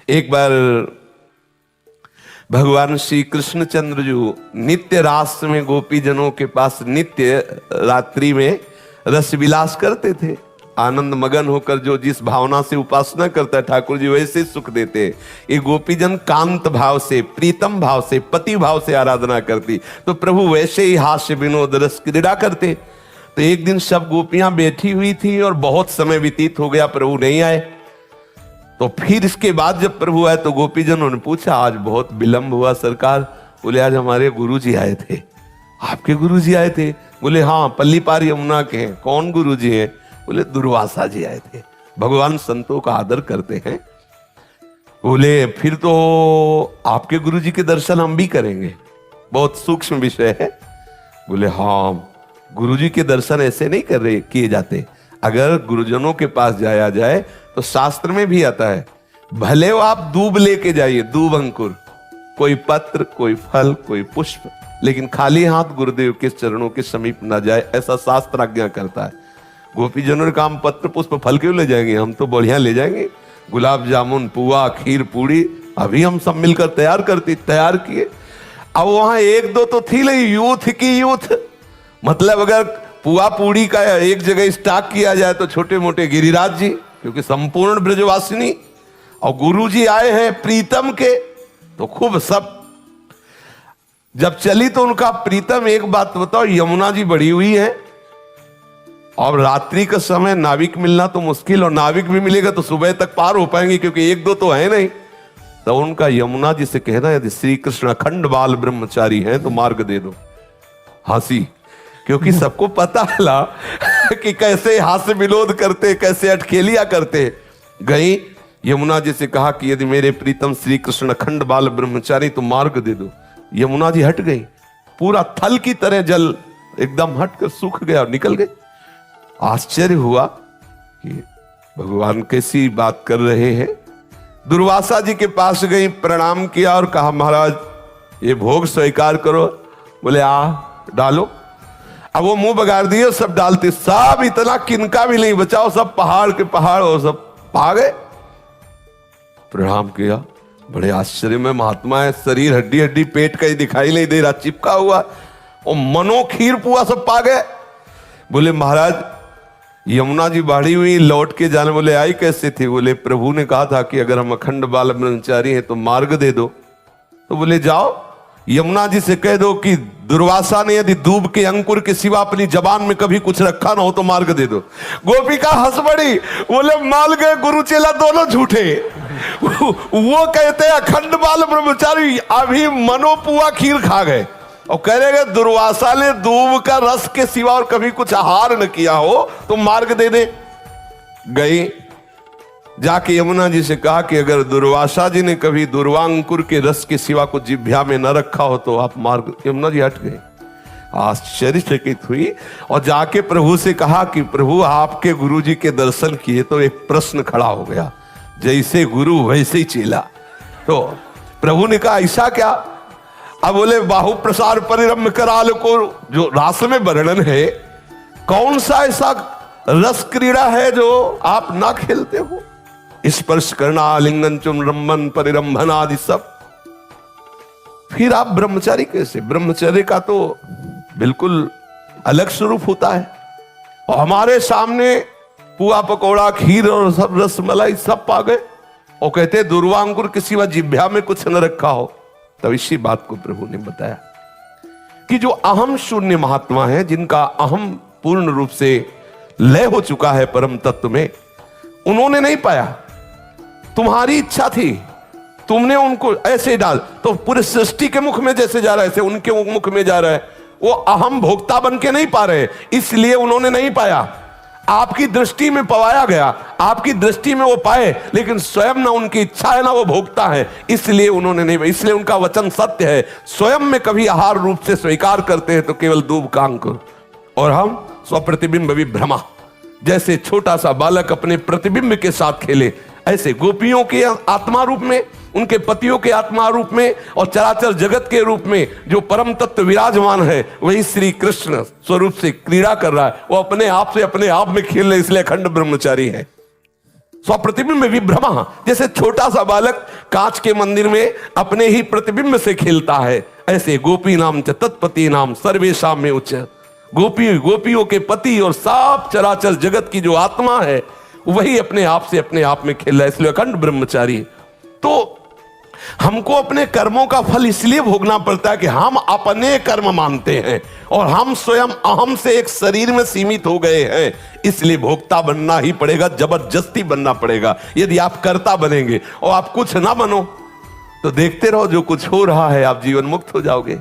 एक बार भगवान श्री कृष्णचंद्र जो नित्य रास में गोपी जनों के पास नित्य रात्रि में रस विलास करते थे। आनंद मगन होकर जो जिस भावना से उपासना करता है ठाकुर जी वैसे सुख देते। ये गोपीजन कांत भाव से, प्रीतम भाव से, पति भाव से आराधना करती, तो प्रभु वैसे ही हास्य विनोद रस क्रीड़ा करते। तो एक दिन सब गोपियां बैठी हुई थी और बहुत समय व्यतीत हो गया, प्रभु नहीं आए। तो फिर इसके बाद जब प्रभु आए तो गोपीजनों ने पूछा, आज बहुत विलंब हुआ सरकार। बोले, आज हमारे गुरुजी आए थे। आपके गुरुजी आए थे? बोले, हाँ, पल्ली पार यमुना के हैं। कौन गुरुजी हैं? बोले, दुर्वासा जी आए थे। भगवान संतों का आदर करते हैं। बोले, फिर तो आपके गुरुजी के दर्शन हम भी करेंगे, बहुत सूक्ष्म विषय है। बोले, हाँ, गुरुजी के दर्शन ऐसे नहीं किए जाते। अगर गुरुजनों के पास जाया जाए तो शास्त्र में भी आता है, भले वो आप दूब लेके जाइए, दूब अंकुर, कोई पत्र, कोई फल, कोई पुष्प, लेकिन खाली हाथ गुरुदेव के चरणों के समीप ना जाए, ऐसा शास्त्र आज्ञा करता है। गोपीजनों ने कहा, हम पत्र पुष्प फल क्यों ले जाएंगे, हम तो बढ़िया ले जाएंगे, गुलाब जामुन, पुआ, खीर, पूड़ी, अभी हम सब मिलकर तैयार किए। अब वहां एक दो तो थी नहीं, यूथ की यूथ, मतलब अगर पुआ पूड़ी का एक जगह स्टॉक किया जाए तो छोटे मोटे गिरिराज जी, क्योंकि संपूर्ण ब्रजवासिनी, और गुरुजी आए हैं प्रीतम के, तो खूब सब। जब चली तो उनका प्रीतम, एक बात बताओ, यमुना जी बढ़ी हुई है और रात्रि का समय नाविक मिलना तो मुश्किल, और नाविक भी मिलेगा तो सुबह तक पार हो पाएंगे, क्योंकि एक दो तो है नहीं। तो उनका यमुना जी से कहना, यदि श्री कृष्ण अखंड बाल ब्रह्मचारी हैं तो मार्ग दे दो। हंसी, क्योंकि सबको पता चला कि कैसे हास्य विनोद करते, कैसे अटखेलिया करते। गई यमुना जी से कहा कि यदि मेरे प्रीतम श्री कृष्ण अखंड बाल ब्रह्मचारी तो मार्ग दे दो। यमुना जी हट गई, पूरा थल की तरह जल एकदम हटकर सूख गया और निकल गई। आश्चर्य हुआ कि भगवान कैसी बात कर रहे हैं। दुर्वासा जी के पास गई, प्रणाम किया और कहा, महाराज ये भोग स्वीकार करो। बोले, आ डालो। अब वो मुंह बगाड़ दिए, सब डालते, सब इतना किनका भी नहीं बचाओ, सब पहाड़ के पहाड़ और सब पा गए। प्रणाम किया, बड़े आश्चर्य में महात्मा है, शरीर हड्डी हड्डी, पेट कहीं दिखाई नहीं दे रहा, चिपका हुआ, और मनो खीर पुआ सब पा गए। बोले, महाराज यमुना जी बाढ़ी हुई, लौट के जाने। बोले, आई कैसे थी? बोले, प्रभु ने कहा था कि अगर हम अखंड बाल ब्रह्मचारी हैं तो मार्ग दे दो। तो बोले, जाओ यमुना जी से कह दो कि दुर्वासा ने यदि दूब के अंकुर के सिवा अपनी जबान में कभी कुछ रखा ना हो तो मार्ग दे दो। गोपिका हंस पड़ी, बोले, मान गए गुरु चेला दोनों झूठे। वो कहते अखंड बाल ब्रह्मचारी, अभी मनोपुआ खीर खा गए, और कह रहे दुर्वासा ने दूब का रस के सिवा और कभी कुछ आहार न किया हो तो मार्ग दे दे। गई, जाके यमुना जी से कहा कि अगर दुर्वासा जी ने कभी दुर्वांकुर के रस के सिवा को जिह्वा में न रखा हो तो आप मार्ग। यमुना जी हट गए, आश्चर्यचकित हुई और जाके प्रभु से कहा कि प्रभु आपके गुरु जी के दर्शन किए तो एक प्रश्न खड़ा हो गया, जैसे गुरु वैसे ही चेला। तो प्रभु ने कहा, ऐसा क्या? अब बोले, बाहु प्रसार परिरम्य कराल को जो रास में वर्णन है, कौन सा ऐसा रस क्रीड़ा है जो आप ना खेलते हो? स्पर्श करना, आलिंगन, चुम्बन, परिरंभन आदि सब। फिर आप ब्रह्मचारी कैसे? ब्रह्मचर्य का तो बिल्कुल अलग स्वरूप होता है। और हमारे सामने पुआ पकौड़ा, खीर और सब रस मलाई सब पा गए, और कहते दुर्वांकुर के सिवा जिह्वा में कुछ न रखा हो। तब इसी बात को प्रभु ने बताया कि जो अहम शून्य महात्मा है, जिनका अहम पूर्ण रूप से लय हो चुका है परम तत्व में, उन्होंने नहीं पाया। तुम्हारी इच्छा थी, तुमने उनको ऐसे डाल, तो पूरे सृष्टि के मुख में जैसे जा रहा है ऐसे उनके मुख में जा रहा है। वो अहम भोक्ता बन के नहीं पा रहे, इसलिए उन्होंने नहीं पाया। आपकी दृष्टि में पवाया गया, आपकी दृष्टि में वो पाए, लेकिन स्वयं ना उनकी इच्छा है ना वो भोक्ता है, इसलिए उन्होंने नहीं। इसलिए उनका वचन सत्य है, स्वयं में कभी आहार रूप से स्वीकार करते हैं तो केवल दूब का अंकुर, और हम स्वप्रतिबिंब विभ्रमा। जैसे छोटा सा बालक अपने प्रतिबिंब के साथ खेले, ऐसे गोपियों के आत्मा रूप में, उनके पतियों के आत्मा रूप में, और चराचर जगत के रूप में जो परम तत्व विराजमान है, वही श्री कृष्ण स्वरूप से क्रीड़ा कर रहा है। वो अपने आप से अपने आप में खेल रहे, इसलिए अखंड ब्रह्मचारी है। स्वप्रतिबिंब विभ्रम, जैसे छोटा सा बालक कांच के मंदिर में अपने ही प्रतिबिंब से खेलता है, ऐसे गोपी नाम च तत्पति नाम सर्वेशाम में उच्च। गोपियों के पति और सब चराचर जगत की जो आत्मा है वही अपने आप में खेल रहा है, इसलिए अखंड ब्रह्मचारी। तो हमको अपने कर्मों का फल इसलिए भोगना पड़ता है कि हम अपने कर्म मानते हैं और हम स्वयं अहम से एक शरीर में सीमित हो गए हैं, इसलिए भोक्ता बनना ही पड़ेगा, जबरदस्ती बनना पड़ेगा। यदि आप कर्ता बनेंगे और आप कुछ ना बनो तो देखते रहो जो कुछ हो रहा है, आप जीवन मुक्त हो जाओगे।